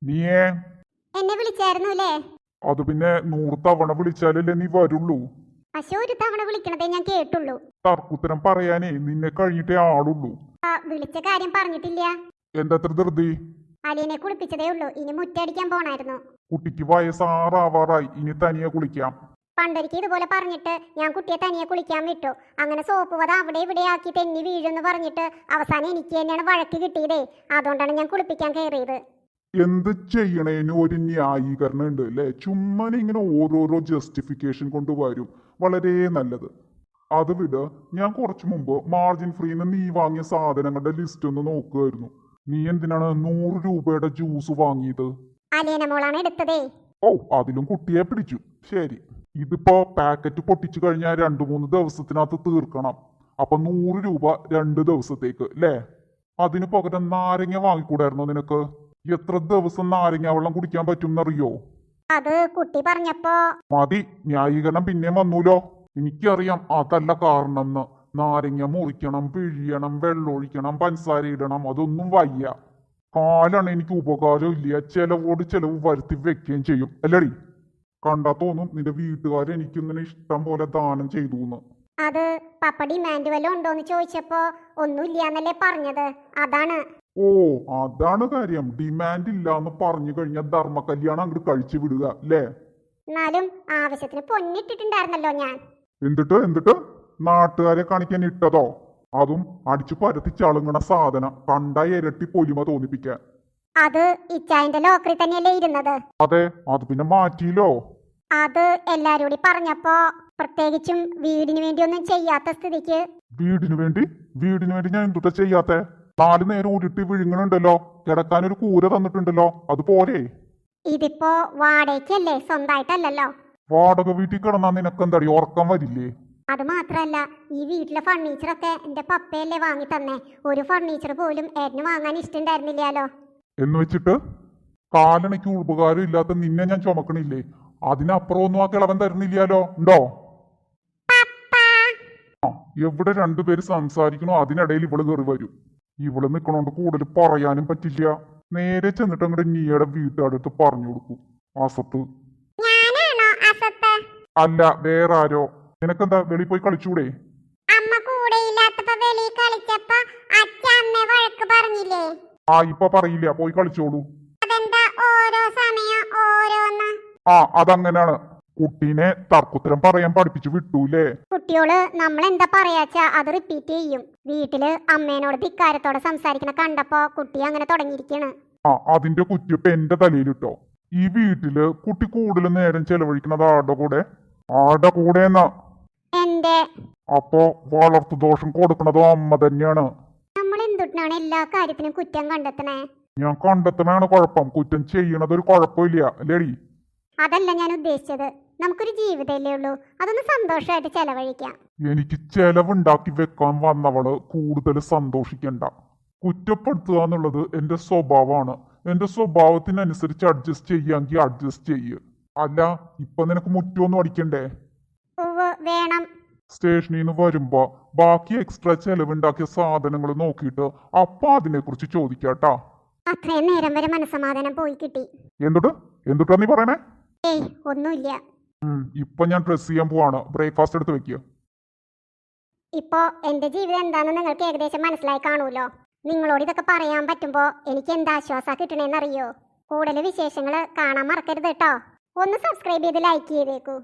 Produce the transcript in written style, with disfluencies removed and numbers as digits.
നീയേ എന്നെ വിളിച്ചായിരുന്നുല്ലേ? അത് പിന്നെ 100 തവണ വിളിച്ചാലല്ലേ നീ വരുള്ളൂ. പക്ഷെ ഒരു തവണ വിളിക്കണതേ ഞാൻ കേട്ടുള്ളൂ. തർക്കുത്തരം പറയാനേ നിന്നെ കഴിഞ്ഞിട്ടേ ആളുള്ളൂ. വിളിച്ച കാര്യം പറഞ്ഞിട്ടില്ല. എന്തത്ര ധൃതി? അലിയനെ കുളിപ്പിച്ചതേ ഉള്ളൂ. ഇനി മുറ്റടിക്കാൻ പോണായിരുന്നു. കുട്ടിക്ക് വയസ്സാറാവാറായി. ഇനി തനിയെ കുളിക്കാം. പണ്ടൊരിക്കൽ ഇതുപോലെ പറഞ്ഞിട്ട് ഞാൻ കുട്ടിയെ തനിയെ കുളിക്കാൻ വിട്ടു. അങ്ങനെ സോപ്പ് വധ അവിടെ ഇവിടെ ആക്കി തെന്നി വീഴുന്ന് പറഞ്ഞിട്ട് അവസാനം എനിക്ക് തന്നെയാണ് വഴക്ക് കിട്ടിയതേ. അതുകൊണ്ടാണ് ഞാൻ കുളിപ്പിക്കാൻ കയറിയത്. എന്ത് ചെയ്യണേന് ഒരു ന്യായീകരണം ഉണ്ട് അല്ലേ? ചുമ്മാ ഇങ്ങനെ ഓരോരോ ജസ്റ്റിഫിക്കേഷൻ കൊണ്ടുവരും. വളരെ നല്ലത്. അത് വിട്. ഞാൻ കുറച്ചു മുമ്പ് മാർജിൻ ഫ്രീന്ന് നീ വാങ്ങിയ സാധനങ്ങളുടെ ലിസ്റ്റ് ഒന്ന് നോക്കുമായിരുന്നു. നീ എന്തിനാണ് 100 രൂപയുടെ ജ്യൂസ് വാങ്ങിയത്? അലിയന മോളാണ് എടുത്തതേ. ഓ, അതിലും കുട്ടിയെ പിടിച്ചു. ശരി, ഇതിപ്പോ പാക്കറ്റ് പൊട്ടിച്ചു കഴിഞ്ഞാൽ 2-3 ദിവസത്തിനകത്ത് തീർക്കണം. അപ്പൊ 100 രൂപ 2 ദിവസത്തേക്ക് അല്ലേ? അതിന് പകരം നാരങ്ങ വാങ്ങിക്കൂടായിരുന്നോ നിനക്ക്? എത്ര ദിവസം നാരങ്ങ വെള്ളം കുടിക്കാൻ പറ്റും എന്നറിയോ? അത് കുട്ടി പറഞ്ഞപ്പോ മതി. ന്യായീകരണം പിന്നെയും വന്നൂലോ. എനിക്കറിയാം അതല്ല കാരണം. നാരങ്ങ മുറിക്കണം, പിഴിയണം, വെള്ളമൊഴിക്കണം, പഞ്ചസാര ഇടണം, അതൊന്നും വയ്യ. കാലാണ് എനിക്ക് ഉപകാരം ഇല്ല. ചെലവോട് ചെലവ് വരുത്തി വെക്കുകയും ചെയ്യും അല്ലടി. കണ്ടാ തോന്നും നിന്റെ വീട്ടുകാർ എനിക്കിങ്ങനെ ഇഷ്ടം പോലെ ദാനം ചെയ്തു എന്ന്. അത് പപ്പ ഡിമാൻഡ് വല്ലതും ഉണ്ടോന്ന് ചോദിച്ചപ്പോ ഒന്നുമില്ലാന്നല്ലേ പറഞ്ഞത്. അതാണ്. ഓ, അതാണ് കാര്യം. ഡിമാൻഡ് ഇല്ല എന്ന് പറഞ്ഞു കഴിഞ്ഞാൽ ധർമ്മ കല്യാണം അങ്ങോട്ട് കഴിച്ചു വിടുക അല്ലേ? എന്നാലും ആവശ്യത്തിന് പൊന്നിട്ടിട്ടുണ്ടായിരുന്നല്ലോ ഞാൻ. എന്നിട്ട് നാട്ടുകാരെ കാണിക്കാൻ ഇട്ടതോ? അതും അടിച്ചു പരത്തി ചളുങ്ങണ സാധനം. കണ്ട ഇരട്ടി പൊലിമ തോന്നിപ്പിക്കാൻ. അത് ഇച്ചായന്റെ ലോക്കറി തന്നെയല്ലേ ഇരുന്നത്? അതെ, അത് പിന്നെ മാറ്റിയില്ലോ. അത് എല്ലാരും കൂടി പറഞ്ഞപ്പോ, പ്രത്യേകിച്ചും വീടിന് വേണ്ടി ഒന്നും ചെയ്യാത്ത സ്ഥിതിക്ക്. വീടിന് വേണ്ടി ഞാൻ എന്തുട്ടാ ചെയ്യാത്തെ? 4 നേരം ഉരുട്ടി വിഴുങ്ങണുണ്ടല്ലോ. കിടക്കാനൊരു കൂര തന്നിട്ടുണ്ടല്ലോ. അത് പോരെ? ഇതിപ്പോ വാടകയ്ക്കല്ലേ, സ്വന്തമായിട്ടല്ലല്ലോ. വാടക വീട്ടിൽ കിടന്നാ നിനക്കെന്താടി ഉറക്കം വരില്ലേ? അത് മാത്രല്ല, ഈ വീട്ടിലെ ഫർണിച്ചറൊക്കെ എന്റെ പപ്പയല്ലേ വാങ്ങി തന്നെ. ഒരു ഫർണിച്ചർ പോലും ഏട്ടന് വാങ്ങാൻ ഇഷ്ടണ്ടായിരുന്നില്ലല്ലോ. എന്ന് വെച്ചിട്ട് കാലണയ്ക്ക് ഉപകാരം ഇല്ലാത്ത നിന്നെ ഞാൻ ചുമക്കണില്ലേ? അതിനപ്പുറം ഒന്നും ആ കിളവൻ തരുന്നില്ലല്ലോ. ഉണ്ടോ? ആ, എവിടെ 2 പേര് സംസാരിക്കണോ അതിനിടയിൽ ഇവള് കയറി വരും. ഇവള് നിക്കണോണ്ട് കൂടുതൽ പറയാനും പറ്റില്ല. നേരെ ചെന്നിട്ട് അങ്ങോട്ട് നീയുടെ വീട്ടുകാരടുത്ത് പറഞ്ഞു കൊടുക്കും. അസത്ത് അല്ല, വേറെ ആരോ. നിനക്കെന്താ വെളി പോയി കളിച്ചൂടെ? ആ, ഇപ്പൊ പറയില്ല. പോയി കളിച്ചോളൂ. ആ, അതങ്ങനെയാണ്. കുട്ടീനെ തർക്കുത്തരം പറയാൻ പഠിപ്പിച്ചു വിട്ടൂലേ? കുട്ടിയോള് നമ്മളെന്താ പറയാച്ചാ അത് റിപ്പീറ്റ് ചെയ്യും. വീട്ടില് അമ്മേനോട് ധിക്കാരത്തോടെ സംസാരിക്കണ കണ്ടപ്പോ കുട്ടി അങ്ങനെ തുടങ്ങിയിരിക്കണ്. ആ, അതിന്റെ കുറ്റിയപ്പ് എന്റെ തലയിലിട്ടോ. ഈ വീട്ടില് കുട്ടി കൂടുതൽ നേരം ചെലവഴിക്കണത് ആടെ കൂടെ എന്നാ. എന്റെ അപ്പൊ വളർത്തു ദോഷം കൊടുക്കണതോ അമ്മ തന്നെയാണ്. നമ്മൾ എന്തുട്ടാണ് എല്ലാ കാര്യത്തിനും കുറ്റം കണ്ടെത്തണേ? ഞാൻ കണ്ടെത്തണാണ് കുഴപ്പം. കുറ്റം ചെയ്യണതൊരു കുഴപ്പമില്ല അല്ലേടി? അതല്ല ഞാൻ ഉദ്ദേശിച്ചത്. നമുക്കൊരു ജീവിതമല്ലേ ഉള്ളൂ, അതൊന്ന് സന്തോഷമായിട്ട് ചെലവഴിക്കാം. എനിക്ക് ചെലവുണ്ടാക്കി വെക്കാൻ വന്നവള് കൂടുതൽ സന്തോഷിക്കണ്ട. കുറ്റപ്പെടുത്തുക എന്നുള്ളത് എന്റെ സ്വഭാവമാണ്. എന്റെ സ്വഭാവത്തിനനുസരിച്ച് അഡ്ജസ്റ്റ് ചെയ്യാമെങ്കിൽ അഡ്ജസ്റ്റ് ചെയ്യ്. അല്ല, ഇപ്പൊ നിനക്ക് മുറ്റൊന്നും അടിക്കണ്ടേ? വേണം. സ്റ്റേഷനിൽ നിന്ന് വരുമ്പോ ബാക്കി എക്സ്ട്രാ ചെലവുണ്ടാക്കിയ സാധനങ്ങൾ നോക്കിയിട്ട് അപ്പൊ അതിനെ കുറിച്ച് ചോദിക്കാട്ടാ. അത്രയും നേരം വരെ മനസ്സമാധാനം പോയി കിട്ടി. എന്തുട്ടാ നീ പറയണേ? ഏയ്, ഒന്നുമില്ല. ഇപ്പൊ ഞാൻ ഡ്രസ് ചെയ്യാൻ പോവാണ്. ബ്രേക്ക്ഫാസ്റ്റ് എടുത്ത് വെക്കുക. ഇപ്പോ എന്റെ ജീവിതം എന്താണെന്ന് നിങ്ങൾക്ക് ഏകദേശം മനസ്സിലായി കാണുമല്ലോ. നിങ്ങളോട് ഇതൊക്കെ പറയാൻ പറ്റുമ്പോ എനിക്ക് എന്ത് ആശ്വാസം കിട്ടണേന്നറിയോ? കൂടുതൽ വിശേഷങ്ങൾ കാണാൻ മറക്കരുത് കേട്ടോ. ഒന്ന് സബ്സ്ക്രൈബ് ചെയ്ത് ലൈക്ക് ചെയ്തേക്കൂ.